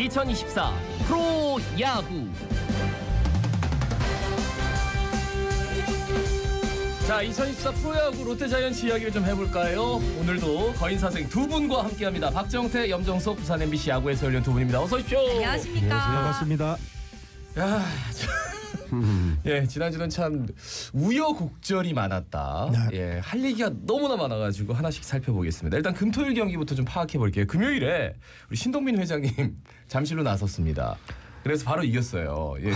2024 프로야구. 자, 2024 프로야구 롯데자이언츠 이야기를 좀 해볼까요? 오늘도 거인사생 두 분과 함께합니다. 박정태, 염정석, 부산 MBC 야구 해설위원 두 분입니다. 어서 오십시오. 안녕하십니까. 반갑습니다. 야, 예, 지난주는 참 우여곡절이 많았다. 네. 예, 할 얘기가 너무나 많아가지고 하나씩 살펴보겠습니다. 일단 금토일 경기부터 좀 파악해 볼게요. 금요일에 우리 신동민 회장님 잠실로 나섰습니다. 그래서 바로 이겼어요. 예.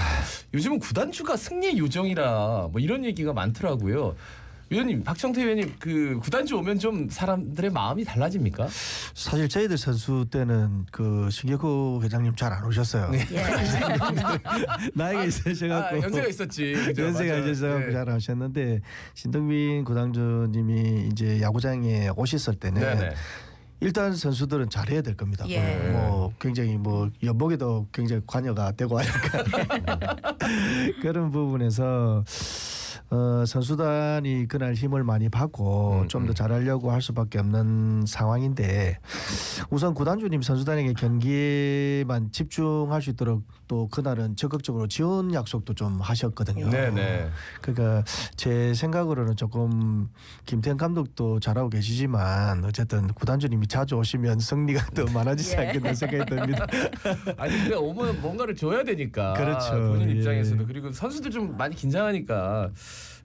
요즘은 구단주가 승리의 요정이라 뭐 이런 얘기가 많더라고요. 위원님, 박정태 위원님, 그 구단주 오면 좀 사람들의 마음이 달라집니까? 사실 저희들 선수 때는 그 신격호 회장님 잘 안 오셨어요. 네. 나이가 있으셔갖고 연세가 있었지. 그죠? 연세가 맞아요. 있으셔갖고 네. 잘 안 오셨는데 신동민 구단주님이 이제 야구장에 오셨을 때는 네네. 일단 선수들은 잘해야 될 겁니다. 예. 뭐 굉장히 뭐 연봉에도 굉장히 관여가 되고 하니까 그런 부분에서 선수단이 그날 힘을 많이 받고 좀 더 잘하려고 할 수밖에 없는 상황인데 우선 구단주님 선수단에게 경기에만 집중할 수 있도록 또 그날은 적극적으로 지원 약속도 좀 하셨거든요. 네네. 그러니까 제 생각으로는 조금 김태형 감독도 잘하고 계시지만 어쨌든 구단주님이 자주 오시면 승리가 더 많아지지 않겠나 생각이 듭니다. 아니 근데 오면 뭔가를 줘야 되니까. 그렇죠. 본인 예. 입장에서도. 그리고 선수들 좀 많이 긴장하니까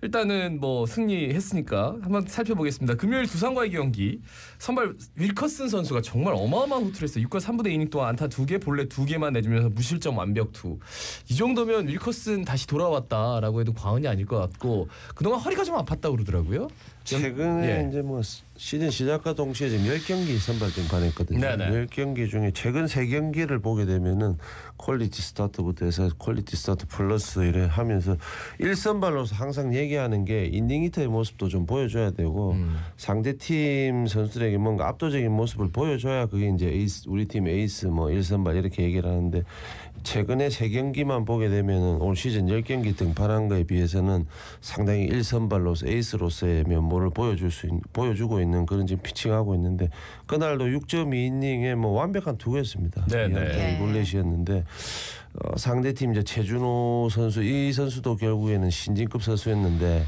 일단은 뭐 승리했으니까 한번 살펴보겠습니다. 금요일 두산과의 경기 선발 윌커슨 선수가 정말 어마어마한 호투를 했어요. 6과 3분의 2이닝 동안 안타 2개, 볼넷 2개만 내주면서 무실점 완벽투. 이 정도면 윌커슨 다시 돌아왔다라고 해도 과언이 아닐 것 같고 그동안 허리가 좀 아팠다고 그러더라고요. 최근에 예. 이제 뭐 시즌 시작과 동시에 지금 10경기 선발 등판했거든요. 네네. 10경기 중에 최근 3경기를 보게 되면은 퀄리티 스타트부터 해서 퀄리티 스타트 플러스 이래 하면서 1선발로서 항상 얘기하는 게 인닝 히터의 모습도 좀 보여줘야 되고 상대팀 선수들에게 뭔가 압도적인 모습을 보여줘야 그게 이제 에이스, 우리 팀 에이스 뭐 1선발 이렇게 얘기를 하는데 최근에 3경기만 보게 되면은 올 시즌 10경기 등판한 거에 비해서는 상당히 1선발로서 에이스로서의 면모를 보여주고 있는 그런 지금 피칭하고 있는데 그날도 6.2이닝에 뭐 완벽한 투구였습니다. 네네. 이블렛이었는데 상대팀 이제 최준호 선수 이 선수도 결국에는 신진급 선수였는데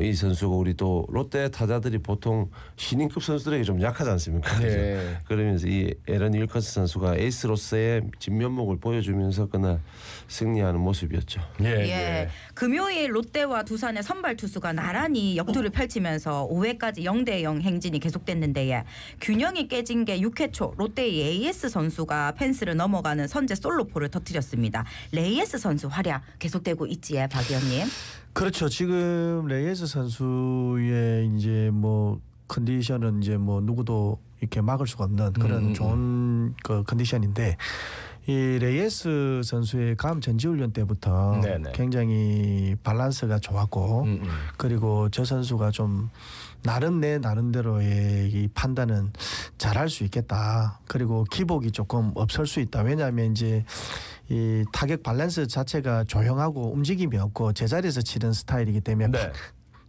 이 선수가 우리 또 롯데 타자들이 보통 신인급 선수들에게 좀 약하지 않습니까? 네. 그러면서 이 에런 윌커스 선수가 에이스로서의 진면목을 보여주면서 그날 승리하는 모습이었죠. 예. 금요일 롯데와 두산의 선발 투수가 나란히 역투를 펼치면서 5회까지 0대0 행진이 계속됐는데 균형이 깨진 게 6회 초 롯데의 레이에스 선수가 펜스를 넘어가는 선제 솔로포를 터뜨렸습니다. 레이에스 선수 활약 계속되고 있지요, 박 의원님. 그렇죠. 지금 레이에스 선수의 이제 뭐 컨디션은 이제 뭐 누구도 이렇게 막을 수가 없는 그런 좋은 그 컨디션인데 이 레이에스 선수의 감 전지훈련 때부터 네네. 굉장히 밸런스가 좋았고 그리고 저 선수가 좀 나름대로의 이 판단은 잘할 수 있겠다. 그리고 기복이 조금 없을 수 있다. 왜냐하면 이제 이 타격 밸런스 자체가 조용하고 움직임이 없고 제자리에서 치는 스타일이기 때문에 네.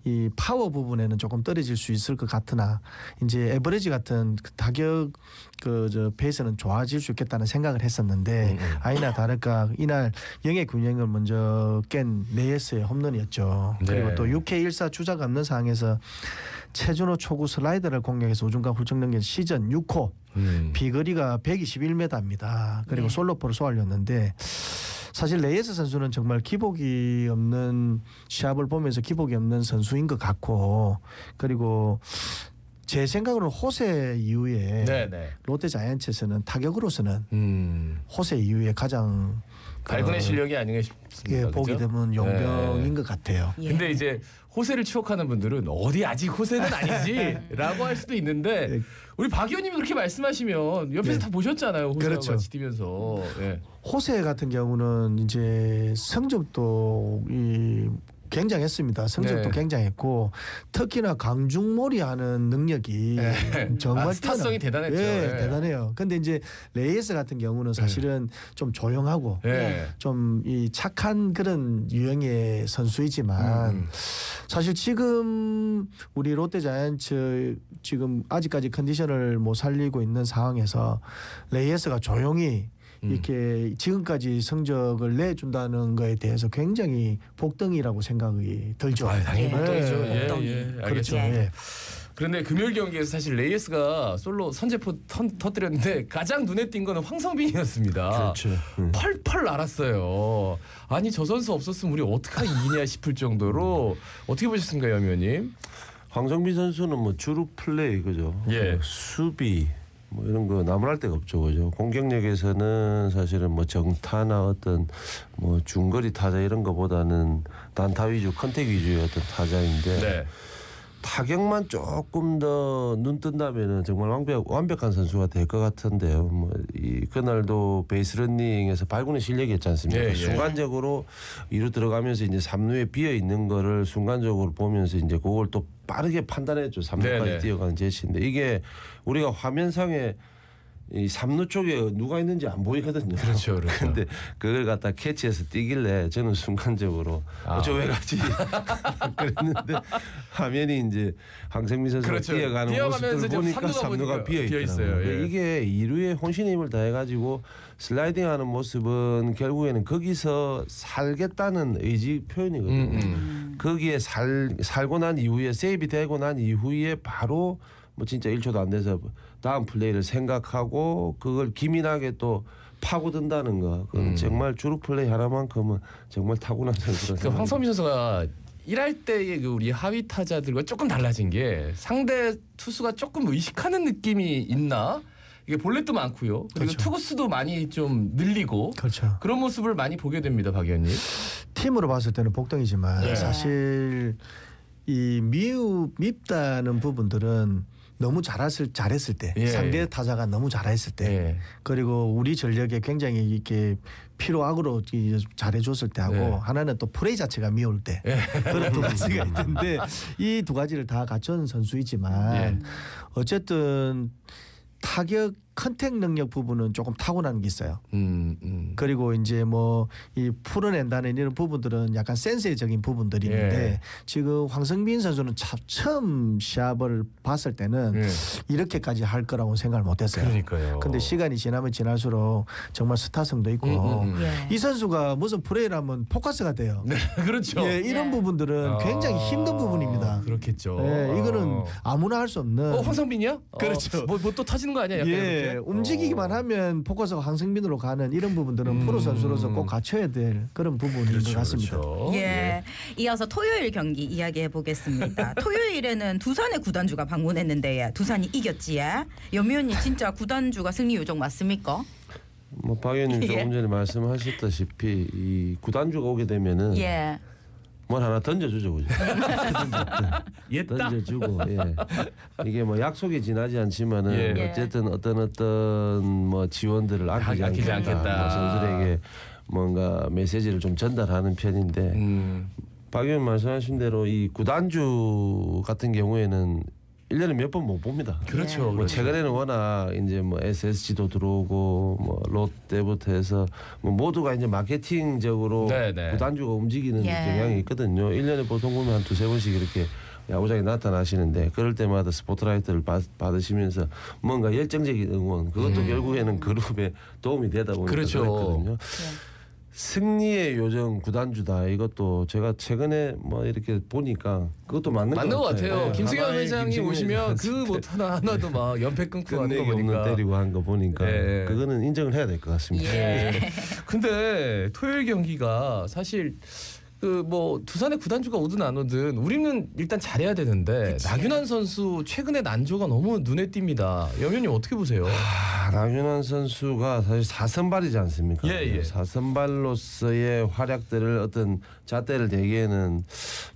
이 파워 부분에는 조금 떨어질 수 있을 것 같으나 이제 에버리지 같은 그 타격 저 페이스는 좋아질 수 있겠다는 생각을 했었는데 아니나 다를까 이날 영의 균형을 먼저 깬 레이에스의 홈런이었죠. 네. 그리고 또 6회 1사 주자가 없는 상황에서 최준호 초구 슬라이더를 공략해서 우중간 훌쩍 넘긴 시즌 6호 비거리가 121m입니다. 그리고 솔로포를 쏘아올렸는데 사실 레이에스 선수는 정말 기복이 없는 시합을 보면서 기복이 없는 선수인 것 같고 그리고 제 생각으로는 호세 이후에 네네. 롯데 자이언츠에서는 타격으로서는 호세 이후에 가장 발군의 실력이 아닌가 싶습니다. 보게 그죠? 되면 용병인 것 같아요. 예. 근데 이제 호세를 추억하는 분들은 어디 아직 호세는 아니지라고 할 수도 있는데 우리 박 의원님이 그렇게 말씀하시면 옆에서 다 보셨잖아요. 호세하고 그렇죠. 같이 뛰면서. 예. 호세 같은 경우는 이제 성적도 굉장했습니다. 성적도 네. 굉장했고 특히나 강중몰이하는 능력이 정말 스타성이 대단했죠. 예, 예. 대단해요. 근데 이제 레이에스 같은 경우는 사실은 좀 조용하고 예. 좀 이 착한 그런 유형의 선수이지만 사실 지금 우리 롯데 자이언츠 지금 아직까지 컨디션을 못 살리고 있는 상황에서 레이에스가 조용히 이렇게 지금까지 성적을 내준다는 거에 대해서 굉장히 복덩이라고 생각이 들죠. 당연히 복덩이죠. 복덩이. 예, 그렇죠. 예. 예. 그런데 금요일 경기에서 사실 레이에스가 솔로 선제포 터뜨렸는데 가장 눈에 띈 거는 황성빈이었습니다. 그렇죠. 펄펄 날았어요. 아니 저 선수 없었으면 우리 어떻게 이기냐 싶을 정도로 어떻게 보셨습니까, 연 의원님? 황성빈 선수는 뭐 주루 플레이 그죠. 예. 수비 뭐 이런 거 나무랄 데가 없죠, 그죠. 공격력에서는 사실은 뭐 정타나 어떤 뭐 중거리 타자 이런 거보다는 단타 위주, 컨택 위주의 어떤 타자인데. 네. 타격만 조금 더 눈 뜬다면은 정말 완벽한 선수가 될 것 같은데요. 뭐 이 그날도 베이스 러닝에서 발군의 실력이었지 않습니까? 예, 예. 순간적으로 이루 들어가면서 이제 3루에 비어 있는 거를 순간적으로 보면서 이제 그걸 또 빠르게 판단했죠. 3루까지 네네. 뛰어가는 제시인데 이게 우리가 화면상에 이 3루 쪽에 누가 있는지 안 보이거든요. 그렇죠, 그렇죠. 근데 그걸 갖다 캐치해서 뛰길래 저는 순간적으로 저 왜 가지 그랬는데 화면이 이제 황성민 선수가 그렇죠. 뛰어가는 뛰어가면서 모습을 좀 보니까 삼루가 3루가 비어 비어 있어요. 있더라고요. 예. 이게 2루에 혼신의 힘을 다해가지고 슬라이딩하는 모습은 결국에는 거기서 살겠다는 의지 표현이거든요. 거기에 살고 난 이후에 세이브 되고 난 이후에 바로 뭐 진짜 1초도 안 돼서 다음 플레이를 생각하고 그걸 기민하게 또 파고든다는 거. 그건 정말 주루 플레이 하나만큼은 정말 타고난 선수라서. 그러니까 황성민 선수가 1할 때의 그 우리 하위 타자들과 조금 달라진 게 상대 투수가 조금 의식하는 느낌이 있나? 이게 볼넷도 많고요. 그리고 그렇죠. 투구수도 많이 좀 늘리고 그렇죠. 그런 모습을 많이 보게 됩니다, 박 의원님. 팀으로 봤을 때는 복덩이지만 예. 사실 이 밉다는 부분들은 너무 잘했을 때 예. 상대 타자가 너무 잘했을 때 예. 그리고 우리 전력에 굉장히 이렇게 피로악으로 잘해줬을 때 하고 예. 하나는 또 플레이 자체가 미울 때 그런 두 가지가 있는데 이 두 가지를 다 갖춘 선수이지만 예. 어쨌든 타격 컨택 능력 부분은 조금 타고나는 게 있어요. 그리고 이제 뭐 이 풀어낸다는 이런 부분들은 약간 센스적인 부분들이 있는데 예. 지금 황성빈 선수는 처음 시합을 봤을 때는 예. 이렇게까지 할 거라고 생각을 못했어요. 그러니까요. 근데 시간이 지나면 지날수록 정말 스타성도 있고 예. 이 선수가 무슨 플레이를 하면 포커스가 돼요. 네, 그렇죠. 예, 이런 예. 부분들은 굉장히 힘든 부분입니다. 그렇겠죠. 예, 이거는 아무나 할 수 없는. 황성빈이요? 그렇죠. 뭐 또 터지는 거 아니야? 약간 예, 이렇게? 움직이기만 하면 포커스가 황성빈으로 가는 이런 부분들은 프로 선수로서 꼭 갖춰야 될 그런 부분인 것 같습니다. 그렇죠. 예. 이어서 토요일 경기 이야기해 보겠습니다. 토요일에는 두산의 구단주가 방문했는데 두산이 이겼지에. 염위원님 진짜 구단주가 승리 요정 맞습니까? 뭐 박 의원님 조금 전에 말씀하셨다시피 이 구단주가 오게 되면은 예. 뭘 하나 던져주죠, 그죠? 옛다. 던져주고 예. 이게 뭐 약속이 지나지 않지만은 예. 어쨌든 어떤 뭐 지원들을 아끼지 아끼지 않겠다. 않겠다. 뭐 선수들에게 뭔가 메시지를 좀 전달하는 편인데 박 의원 말씀하신 대로 이 구단주 같은 경우에는 1년에 몇 번 못 봅니다. 그렇죠. 뭐 그렇죠. 최근에는 워낙 이제 뭐 SSG도 들어오고 뭐 롯데부터 해서 뭐 모두가 이제 마케팅적으로 네네. 구단주가 움직이는 예. 경향이 있거든요. 1년에 보통 보면 한 두세 번씩 이렇게 야구장에 나타나시는데 그럴 때마다 스포트라이트를 받으시면서 뭔가 열정적인 응원 그것도 결국에는 그룹에 도움이 되다 보니까 그렇죠. 그랬거든요. 승리의 요정 구단주다. 이것도 제가 최근에 뭐 이렇게 보니까 그것도 맞는 것 같아요. 예. 김승현 하나의 회장이 김승현 오시면 그 회장 뭐 하나도 막 연패 끊고 하는 끝내기 거 없는 보니까. 때리고 한 거 보니까 예. 그거는 인정을 해야 될 것 같습니다. 예. 근데 토요일 경기가 사실 그 뭐 두산의 구단주가 오든 안 오든 우리는 일단 잘해야 되는데 나균환 선수 최근에 난조가 너무 눈에 띕니다. 염현님 어떻게 보세요? 나균환 선수가 사실 4선발이지 않습니까? 예, 예. 4선발로서의 활약들을 어떤 잣대를 대기에는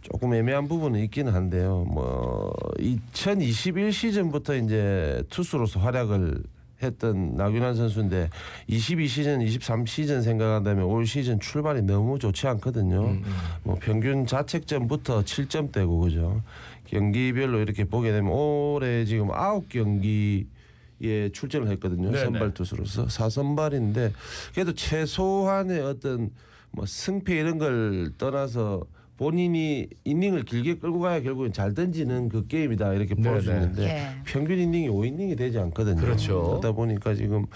조금 애매한 부분은 있기는 한데요. 뭐 2021 시즌부터 이제 투수로서 활약을 했던 나균환 선수인데 22시즌, 23시즌 생각한다면 올 시즌 출발이 너무 좋지 않거든요. 뭐 평균 자책점부터 7점대고 그죠. 경기별로 이렇게 보게 되면 올해 지금 9경기에 출전을 했거든요. 네네. 선발 투수로서 4선발인데 그래도 최소한의 어떤 뭐 승패 이런 걸 떠나서 본인이 이닝을 길게 끌고 가야 결국엔 잘 던지는 그 게임이다 이렇게 볼 수 네네. 있는데 예. 평균 이닝이 5이닝이 되지 않거든요. 그렇죠. 그러다 보니까 지금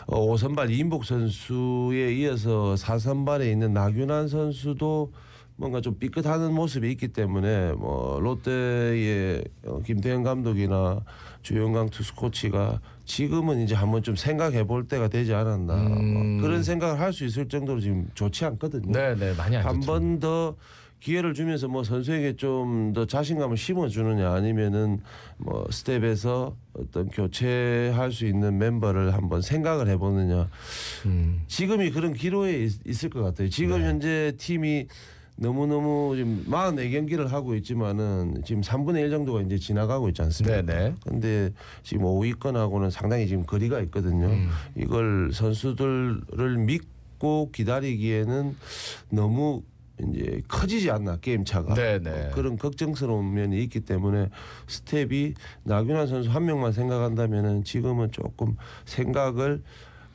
5선발 이인복 선수에 이어서 4선발에 있는 나균환 선수도 뭔가 좀 삐끗하는 모습이 있기 때문에 뭐 롯데의 김태형 감독이나 주영강 투수 코치가 지금은 이제 한번 좀 생각해 볼 때가 되지 않았나 뭐 그런 생각을 할 수 있을 정도로 지금 좋지 않거든요. 네, 많이 안 좋죠. 한 번 더 기회를 주면서 뭐 선수에게 좀 더 자신감을 심어주느냐 아니면은 뭐 스텝에서 어떤 교체할 수 있는 멤버를 한번 생각을 해보느냐. 지금이 그런 기로에 있을 것 같아요. 지금 현재 팀이 너무너무 지금 44경기를 하고 있지만은 지금 3분의 1 정도가 이제 지나가고 있지 않습니까? 네네. 근데 지금 5위권하고는 상당히 지금 거리가 있거든요. 이걸 선수들을 믿고 기다리기에는 너무 이제 커지지 않나 게임 차가. 네네. 그런 걱정스러운 면이 있기 때문에 스텝이 나균환 선수 한 명만 생각한다면은 지금은 조금 생각을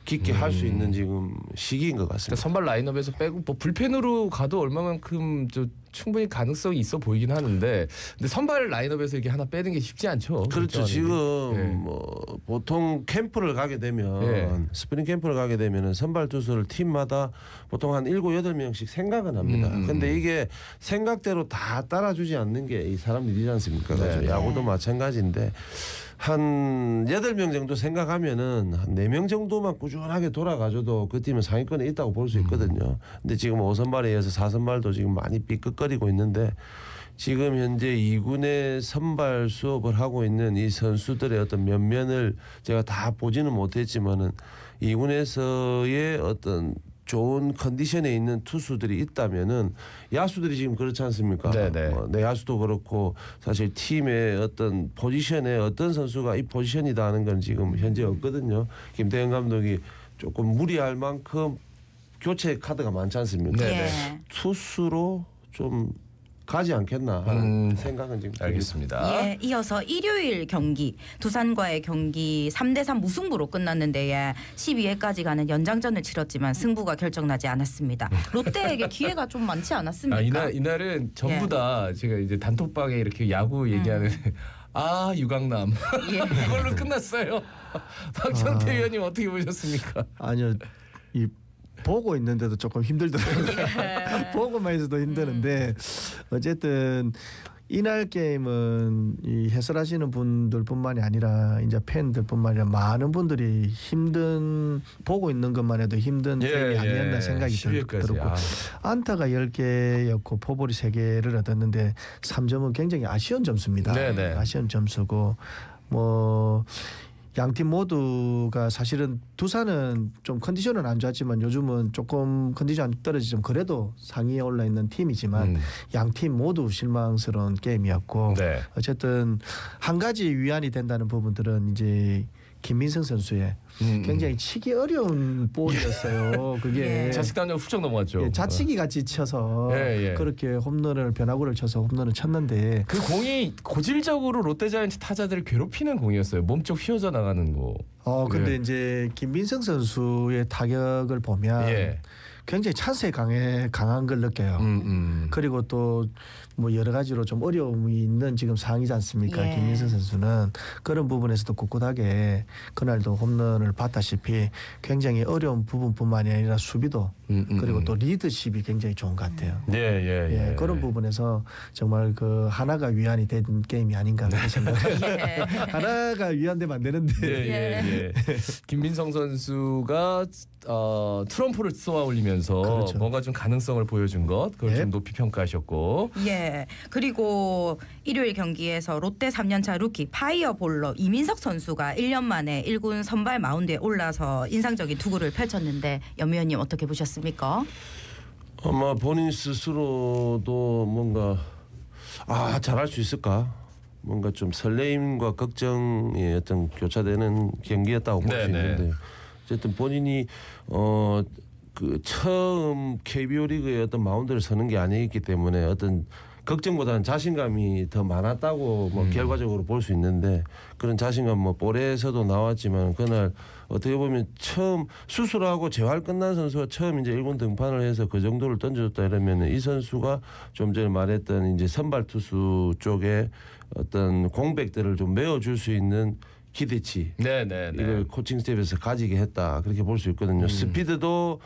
깊게 할 수 있는 지금 시기인 것 같습니다. 그러니까 선발 라인업에서 빼고 뭐 불펜으로 가도 얼마만큼 충분히 가능성이 있어 보이긴 하는데, 근데 선발 라인업에서 이게 하나 빼는 게 쉽지 않죠. 그렇죠. 지금 뭐 보통 캠프를 가게 되면 스프링 캠프를 가게 되면은 선발 투수를 팀마다 보통 한 7, 8명씩 생각은 합니다. 근데 이게 생각대로 다 따라주지 않는 게 이 사람들이지 않습니까? 그래서 야구도 마찬가지인데 한 8명 정도 생각하면은 한 4명 정도만 꾸준하게 돌아가줘도 그 팀은 상위권에 있다고 볼 수 있거든요. 근데 지금 5선발에 이어서 4선발도 지금 많이 삐끗거리고 있는데, 지금 현재 2군의 선발 수업을 하고 있는 이 선수들의 어떤 면면을 제가 다 보지는 못했지만은 2군에서의 어떤 좋은 컨디션에 있는 투수들이 있다면은 야수들이 지금 그렇지 않습니까? 네네. 내야수도 그렇고 사실 팀의 어떤 포지션에 어떤 선수가 이 포지션이다 하는 건 지금 현재 없거든요. 김태형 감독이 조금 무리할 만큼 교체 카드가 많지 않습니까? 네네. 투수로 좀 가지 않겠나 하는 생각은 지금 알겠습니다. 예, 이어서 일요일 경기 두산과의 경기 3대3 무승부로 끝났는데 12회까지 가는 연장전을 치렀지만 승부가 결정나지 않았습니다. 롯데에게 기회가 좀 많지 않았습니까? 이날은 전부 다 제가 이제 단톡방에 이렇게 야구 얘기하는 유강남 이걸로 끝났어요. 박정태 위원님 어떻게 보셨습니까? 아니요, 이 보고 있는데도 조금 힘들더라고요. 보고만 해서도 힘드는데 어쨌든 이날 게임은 이 해설하시는 분들뿐만이 아니라 이제 팬들뿐만 아니라 많은 분들이 보고 있는 것만 해도 힘든 게임이 아니었나 생각이 들고 안타가 10개였고 포볼이 3개를 얻었는데 3점은 굉장히 아쉬운 점수입니다. 네네. 아쉬운 점수고 뭐 양팀 모두가 사실은 두산은 좀 컨디션은 안 좋았지만 요즘은 조금 컨디션 떨어지지만 그래도 상위에 올라 있는 팀이지만 양팀 모두 실망스러운 게임이었고 어쨌든 한 가지 위안이 된다는 부분들은 이제 김민성 선수의 굉장히 치기 어려운 볼이었어요. 그게 자식단장 훌쩍 넘어갔죠. 자치기 같이 쳐서 그렇게 홈런을 변화구를 쳐서 홈런을 쳤는데 그 공이 고질적으로 롯데자이언츠 타자들을 괴롭히는 공이었어요. 몸쪽 휘어져 나가는 거. 근데 이제 김민성 선수의 타격을 보면 굉장히 찬스에 강한 걸 느껴요. 그리고 또 뭐 여러 가지로 좀 어려움이 있는 지금 상황이지 않습니까? 김민성 선수는 그런 부분에서도 꿋꿋하게 그날도 홈런을 봤다시피 굉장히 어려운 부분뿐만이 아니라 수비도 그리고 또 리더십이 굉장히 좋은 것 같아요. 그런 부분에서 정말 그 하나가 위안이 된 게임이 아닌가 그런 생각을 하나가 위안되면 안 되는데 김민성 선수가 트럼프를 쏘아 올리면서 뭔가 좀 가능성을 보여준 것 그걸 좀 높이 평가하셨고 그리고 일요일 경기에서 롯데 3년차 루키 파이어볼러 이민석 선수가 1년 만에 1군 선발 마운드에 올라서 인상적인 투구를 펼쳤는데 연 위원님 어떻게 보셨습니까? 아마 본인 스스로도 뭔가 잘할 수 있을까? 뭔가 좀 설레임과 걱정이 어떤 교차되는 경기였다고 볼 수 있는데 어쨌든 본인이 그 처음 KBO 리그의 어떤 마운드를 서는 게 아니기 때문에 어떤 걱정보다는 자신감이 더 많았다고 뭐 결과적으로 볼 수 있는데 그런 자신감 뭐 볼에서도 나왔지만 그날 어떻게 보면 처음 수술하고 재활 끝난 선수가 처음 이제 1군 등판을 해서 그 정도를 던져줬다 이러면 이 선수가 좀 전에 말했던 이제 선발 투수 쪽에 어떤 공백들을 좀 메워줄 수 있는 기대치 네네. 이걸 코칭 스텝에서 가지게 했다 그렇게 볼 수 있거든요. 스피드도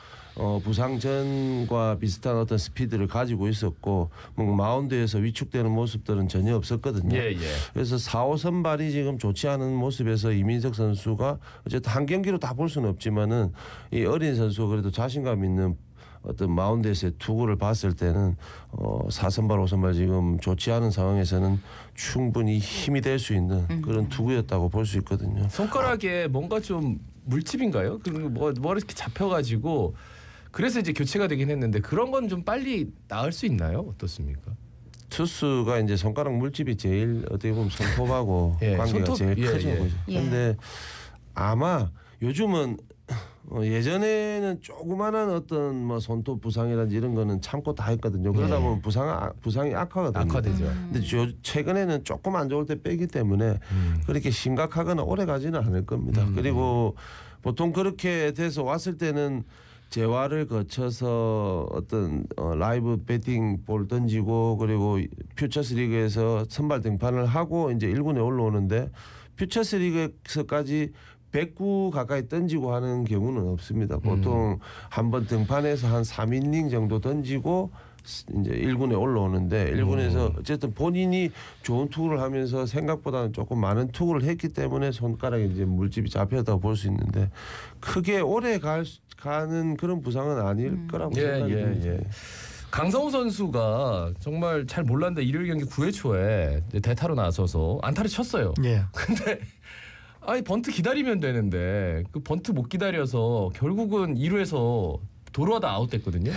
부상 전과 비슷한 어떤 스피드를 가지고 있었고 뭔가 마운드에서 위축되는 모습들은 전혀 없었거든요. 예. 그래서 4, 5 선발이 지금 좋지 않은 모습에서 이민석 선수가 어쨌든 한 경기로 다 볼 수는 없지만은 이 어린 선수가 그래도 자신감 있는 어떤 마운드에서의 투구를 봤을 때는 4선발 5선발 지금 좋지 않은 상황에서는 충분히 힘이 될 수 있는 그런 투구였다고 볼 수 있거든요. 손가락에 뭔가 좀 물집인가요? 뭐 이렇게 잡혀가지고 그래서 이제 교체가 되긴 했는데 그런 건 좀 빨리 나을 수 있나요? 어떻습니까? 투수가 이제 손가락 물집이 제일 어떻게 보면 손톱하고 예, 관계가 제일 크죠. 예. 근데 아마 요즘은 예전에는 조그마한 어떤 뭐 손톱 부상이라든지 이런 거는 참고 다 했거든요. 그러다 네. 보면 부상이 악화거든요. 악화되죠. 근데 최근에는 조금 안 좋을 때 빼기 때문에 그렇게 심각하거나 오래 가지는 않을 겁니다. 그리고 보통 그렇게 돼서 왔을 때는 재활을 거쳐서 어떤 라이브 배팅 볼 던지고 그리고 퓨처스 리그에서 선발 등판을 하고 이제 1군에 올라오는데 퓨처스 리그에서까지 109 가까이 던지고 하는 경우는 없습니다. 보통 한번 등판해서 한 3이닝 정도 던지고 이제 1군에 올라오는데 1군에서 어쨌든 본인이 좋은 투구를 하면서 생각보다는 조금 많은 투구를 했기 때문에 손가락에 이제 물집이 잡혔다고 볼 수 있는데 크게 오래 가는 그런 부상은 아닐 거라고 생각이 듭니다. 강성우 선수가 정말 잘 몰랐는데 일요일 경기 9회 초에 대타로 나서서 안타를 쳤어요. 예. 근데 아니 번트 기다리면 되는데 그 번트 못 기다려서 결국은 1루에서 도루하다 아웃됐거든요.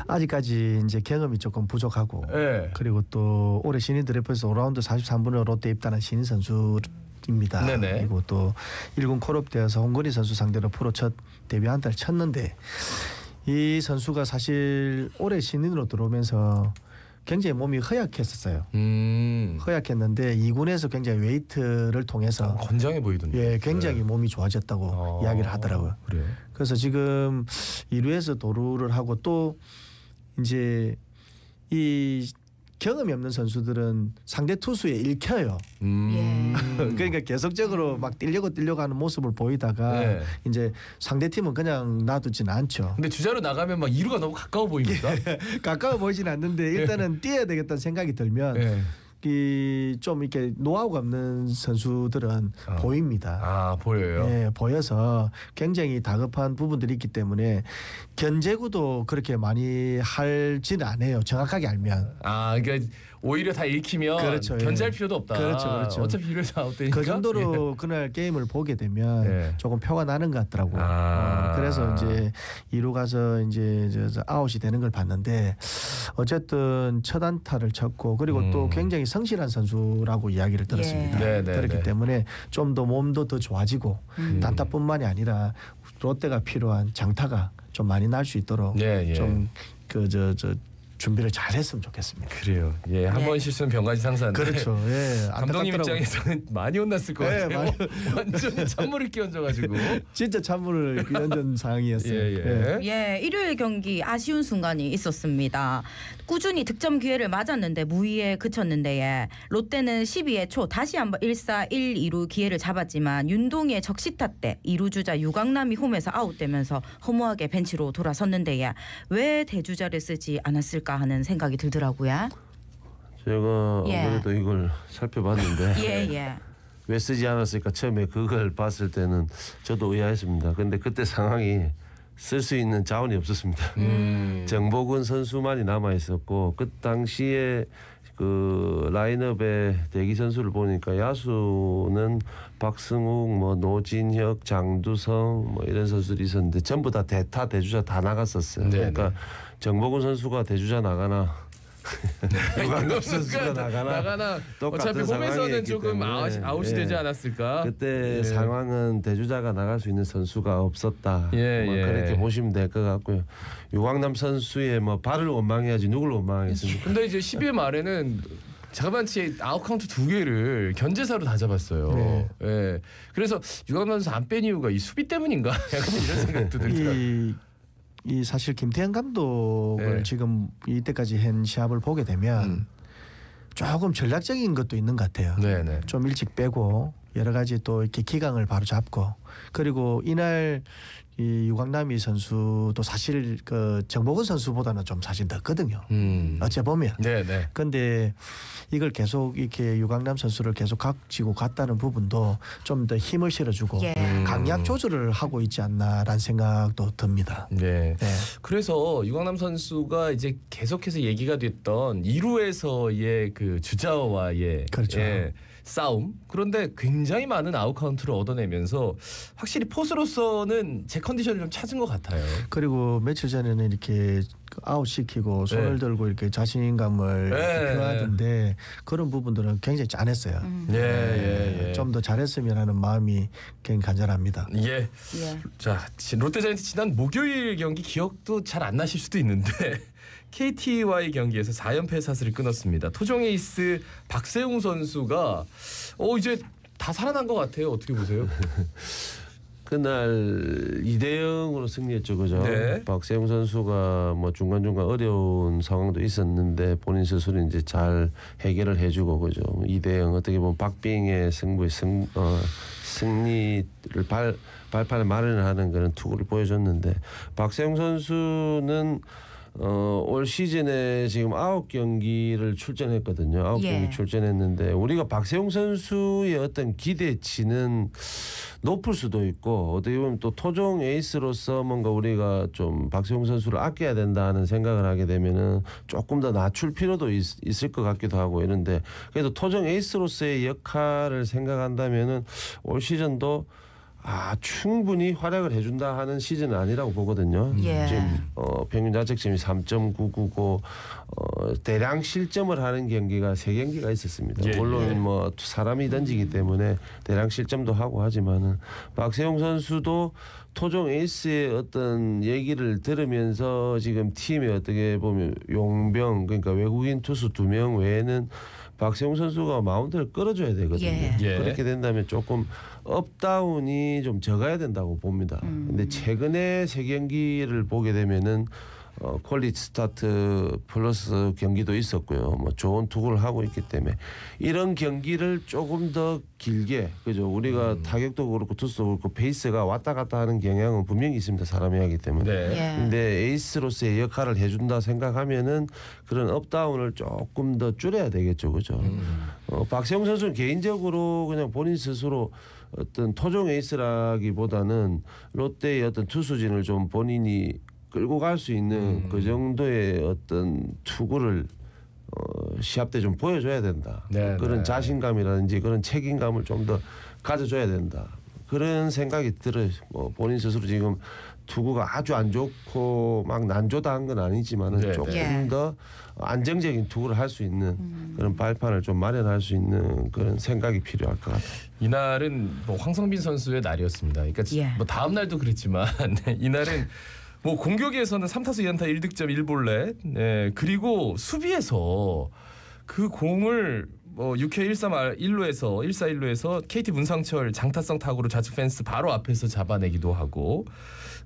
아직까지 이제 경험이 조금 부족하고 네. 그리고 또 올해 신인 드래프트에서 5라운드 43분에 롯데 입단한 신인 선수입니다. 네네. 그리고 또 1군 콜업되어서 홍건희 선수 상대로 프로 첫 데뷔 안타를 쳤는데 이 선수가 사실 올해 신인으로 들어오면서 굉장히 몸이 허약했었어요. 허약했는데 2군에서 굉장히 웨이트를 통해서 건장해 보이던데. 예, 굉장히 몸이 좋아졌다고 이야기를 하더라고요. 그래요? 그래서 지금 1루에서 도루를 하고 또 이제 이 경험이 없는 선수들은 상대 투수에 읽혀요. 그러니까 계속적으로 막 뛰려고 하는 모습을 보이다가 네. 이제 상대 팀은 그냥 놔두지는 않죠. 근데 주자로 나가면 막 2루가 너무 가까워 보입니다. 가까워 보이진 않는데 일단은 뛰어야 되겠다는 생각이 들면 네. 좀 이렇게 노하우가 없는 선수들은 보입니다. 아 보여요. 예, 보여서 굉장히 다급한 부분들이 있기 때문에 견제구도 그렇게 많이 할지는 않아요. 정확하게 알면. 아 그러니까 오히려 다 읽히면 그렇죠, 견제할 예. 필요도 없다. 그렇죠. 어차피 1루에서 아웃되니까. 그 정도로 그날 게임을 보게 되면 예. 조금 표가 나는 것 같더라고요. 그래서 이제 2루 가서 이제 저 아웃이 되는 걸 봤는데 어쨌든 첫 안타를 쳤고 그리고 또 굉장히 성실한 선수라고 이야기를 들었습니다. 네, 네, 그렇기 네. 때문에 좀 더 몸도 더 좋아지고 단타뿐만이 아니라 롯데가 필요한 장타가 좀 많이 날 수 있도록 예, 예. 좀 그 저 준비를 잘했으면 좋겠습니다. 그래요. 예, 한 번 실수는 병가지 상사인데. 그렇죠. 예, 감독님 안타깝더라고요. 입장에서는 많이 혼났을 것 네, 같아요. 많이 완전히 찬물을 끼얹어가지고. 진짜 찬물을 끼얹은 상황이었어요. 예. 예, 일요일 경기 아쉬운 순간이 있었습니다. 꾸준히 득점 기회를 맞았는데 무위에 그쳤는데 예. 롯데는 12회 초 다시 한번 1사 1-2루 기회를 잡았지만 윤동희의 적시타 때 2루 주자 유강남이 홈에서 아웃되면서 허무하게 벤치로 돌아섰는데 예. 왜 대주자를 쓰지 않았을까 하는 생각이 들더라고요. 제가 예. 아무래도 이걸 살펴봤는데 예. 왜 쓰지 않았을까 처음에 그걸 봤을 때는 저도 의아했습니다. 근데 그때 상황이 쓸 수 있는 자원이 없었습니다. 정복은 선수만이 남아 있었고 그 당시에 그 라인업의 대기 선수를 보니까 야수는 박승욱, 뭐 노진혁, 장두성 뭐 이런 선수들이 있었는데 전부 다 대타 대주자 다 나갔었어요. 네, 그러니까 정복은 선수가 대주자 나가나 유강남 선수가 나가나 어차피 똑같은 홈에서는 상황이었기 조금 때문에, 아웃이 예. 되지 않았을까. 그때 예. 상황은 대주자가 나갈 수 있는 선수가 없었다. 예, 뭐 예. 그렇게 보시면 될 것 같고요. 유강남 선수의 뭐 발을 원망해야지 누굴 원망하겠습니까? 근데 이제 12회 말에는 자가반치에 아웃 카운트 2개를 견제사로 다 잡았어요. 네. 예. 그래서 유강남 선수 안 뺀 이유가 이 수비 때문인가? 약간 이런 생각도 들더라고요. 이 사실 김태형 감독을 네. 지금 이때까지 한 시합을 보게 되면 조금 전략적인 것도 있는 것 같아요. 네네. 좀 일찍 빼고 여러 가지 또 이렇게 기강을 바로 잡고 그리고 이날 이 유광남이 선수도 사실 그 정복은 선수보다는 좀 사실 늦거든요. 어째 보면. 네네. 근데 이걸 계속 이렇게 유광남 선수를 계속 각지고 갔다는 부분도 좀 더 힘을 실어주고 예. 강약 조절을 하고 있지 않나라는 생각도 듭니다. 네. 네. 그래서 유광남 선수가 이제 계속해서 얘기가 됐던 2루에서의 그 주자와의 그렇죠. 예, 싸움. 그런데 굉장히 많은 아웃 카운트를 얻어내면서 확실히 포수로서는 제 컨디션을 좀 찾은 것 같아요. 그리고 며칠 전에는 이렇게 아웃시키고 손을 네. 들고 이렇게 자신감을 네. 표하던데 그런 부분들은 굉장히 잘했어요. 예. 좀 더 잘했으면 하는 마음이 굉장히 간절합니다. 예. 예. 자, 롯데자이언츠 지난 목요일 경기 기억도 잘 안 나실 수도 있는데 KT와의 경기에서 4연패 사슬을 끊었습니다. 토종 에이스 박세웅 선수가 이제 다 살아난 것 같아요. 어떻게 보세요? 그날 2대0으로 승리했죠, 그죠? 네. 박세웅 선수가 뭐 중간중간 어려운 상황도 있었는데 본인 스스로 이제 잘 해결을 해주고 그죠? 2대0 어떻게 보면 박빙의 승부의 승리를 발판을 마련하는 그런 투구를 보여줬는데 박세웅 선수는 올 시즌에 지금 9경기를 출전했거든요. 9경기 예. 출전했는데 우리가 박세웅 선수의 어떤 기대치는 높을 수도 있고 어떻게 보면 또 토종 에이스로서 뭔가 우리가 좀 박세웅 선수를 아껴야 된다는 생각을 하게 되면은 조금 더 낮출 필요도 있을 것 같기도 하고 이런데 그래도 토종 에이스로서의 역할을 생각한다면은 올 시즌도 충분히 활약을 해준다 하는 시즌은 아니라고 보거든요. 예. 지금 평균 자책점이 3.999 대량 실점을 하는 경기가 3경기가 있었습니다. 예, 물론 뭐 사람이 던지기 때문에 대량 실점도 하고 하지만은 박세웅 선수도 토종 에이스의 어떤 얘기를 들으면서 지금 팀에 어떻게 보면 용병 그러니까 외국인 투수 2명 외에는 박세웅 선수가 마운드를 끌어줘야 되거든요. 예. 예. 그렇게 된다면 조금 업다운이 좀 적어야 된다고 봅니다. 근데 최근에 3경기를 보게 되면은 퀄리티 스타트 플러스 경기도 있었고요. 뭐 좋은 투구를 하고 있기 때문에 이런 경기를 조금 더 길게 그죠. 우리가 타격도 그렇고 투수도 그렇고 페이스가 왔다 갔다 하는 경향은 분명히 있습니다. 사람이 하기 때문에. 네. 예. 근데 에이스로서의 역할을 해준다 생각하면은 그런 업다운을 조금 더 줄여야 되겠죠, 그죠. 박세웅 선수는 개인적으로 그냥 본인 스스로 어떤 토종 에이스라기보다는 롯데의 어떤 투수진을 좀 본인이 끌고 갈 수 있는 그 정도의 어떤 투구를 시합 때 좀 보여줘야 된다. 네, 그런 네. 자신감이라든지 그런 책임감을 좀 더 가져줘야 된다. 그런 생각이 들어요. 뭐 본인 스스로 지금 투구가 아주 안 좋고 막 난조다한 건 아니지만은 네, 조금 네. 더 안정적인 투구를 할 수 있는 그런 발판을 좀 마련할 수 있는 그런 생각이 필요할 것 같아요. 이날은 뭐 황성빈 선수의 날이었습니다. 그러니까 예. 뭐 다음 날도 그랬지만 이날은 뭐 공격에서는 3타수 2안타 1득점 1볼넷 그리고 수비에서 그 공을 뭐 6회 1루에서 1사1루에서 KT 문상철 장타성 타구로 좌측 펜스 바로 앞에서 잡아내기도 하고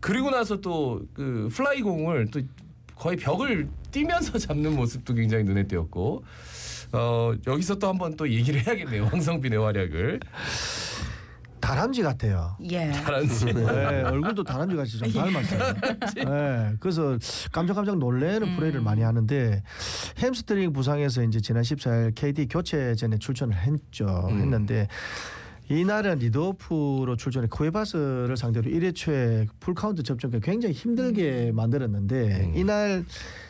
그리고 나서 또 그 플라이 공을 또 거의 벽을 뛰면서 잡는 모습도 굉장히 눈에 띄었고 여기서 또 한번 또 얘기를 해야겠네요. 황성빈의 활약을. 다람쥐 같아요. 예. 잘하는지. 네, 얼굴도 다람쥐 같이 좀 닮았어요. 네, 그래서 깜짝깜짝 놀래는 플레이를 많이 하는데 햄스트링 부상에서 이제 지난 14일 KT 교체전에 출전을 했는데 이날은 리드오프로 출전해 쿠에바스를 상대로 1회 초에 풀카운트 접전까지 굉장히 힘들게 만들었는데 이날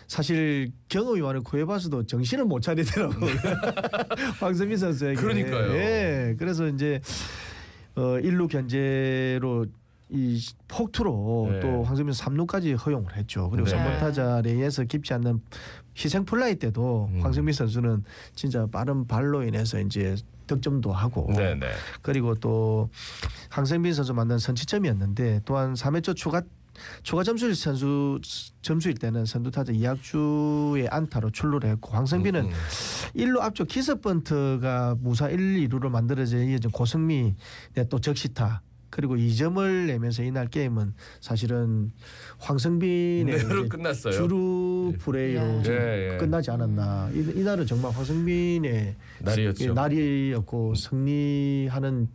사실 경험이 많은 쿠에바스도 정신을 못 차리더라고요. 황선민 선수에게. 그러니까요. 예, 그래서 이제 1루 견제로 이 폭투로 네. 또 황선민 3루까지 허용을 했죠. 그리고 네. 3번 타자 레이에서 깊지 않는 희생 플라이 때도 황선민 선수는 진짜 빠른 발로 인해서 이제 득점도 하고 네네. 그리고 또 황선민 선수 만든 선취점이었는데 또한 3회 초 추가 점수일 때는 선두 타자 이학주의 안타로 출루를 했고 황성빈은 1루 앞쪽 키스 번트가 무사 1, 2루로 만들어져 이어진 고승민의 또 적시타 그리고 2점을 내면서 이날 게임은 사실은 황성빈의 네로 이제 끝났어요. 주루 플레이로 예. 지금 예, 예. 끝나지 않았나. 이날은 정말 황성빈의 날이었죠. 날이었고 승리하는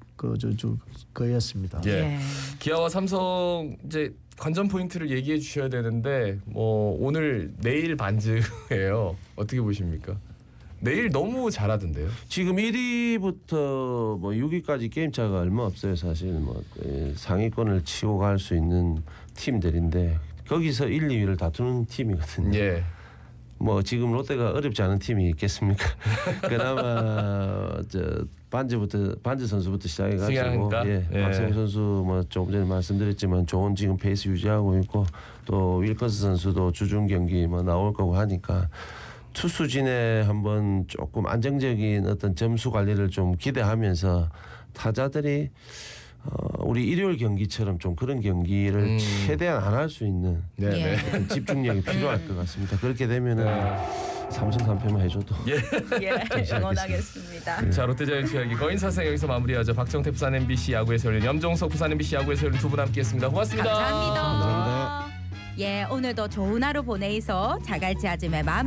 거였습니다. 예. 예. 기아와 삼성 이제 관전 포인트를 얘기해 주셔야 되는데 뭐 오늘 내일 반즈예요. 어떻게 보십니까? 내일 너무 잘하던데요. 지금 1위부터 뭐 6위까지 게임 차가 얼마 없어요. 사실 뭐 상위권을 치고 갈 수 있는 팀들인데 거기서 1, 2위를 다투는 팀이거든요. 예. 뭐 지금 롯데가 어렵지 않은 팀이 있겠습니까? 그나마 반즈 선수부터 시작해가지고 승리하니까? 예. 박세웅 선수 뭐 조금 전에 말씀드렸지만 좋은 지금 페이스 유지하고 있고 또 윌커스 선수도 주중 경기 뭐 나올 거고 하니까 투수진에 한번 조금 안정적인 어떤 점수 관리를 좀 기대하면서 타자들이 우리 일요일 경기처럼 좀 그런 경기를 최대한 안 할 수 있는 네. 예. 네. 어떤 집중력이 필요할 것 같습니다. 그렇게 되면은 3승 3패만 해줘도 예. 응원하겠습니다. 자, 롯데자이언츠 이야기 거인 사생 여기서 마무리하죠. 박정태 부산 MBC 야구의 설련, 염종석 부산 MBC 야구의 설련 두 분 함께했습니다. 고맙습니다. 감사합니다. 감사합니다. 예, 오늘도 좋은 하루 보내이소 자갈치 아줌의 마음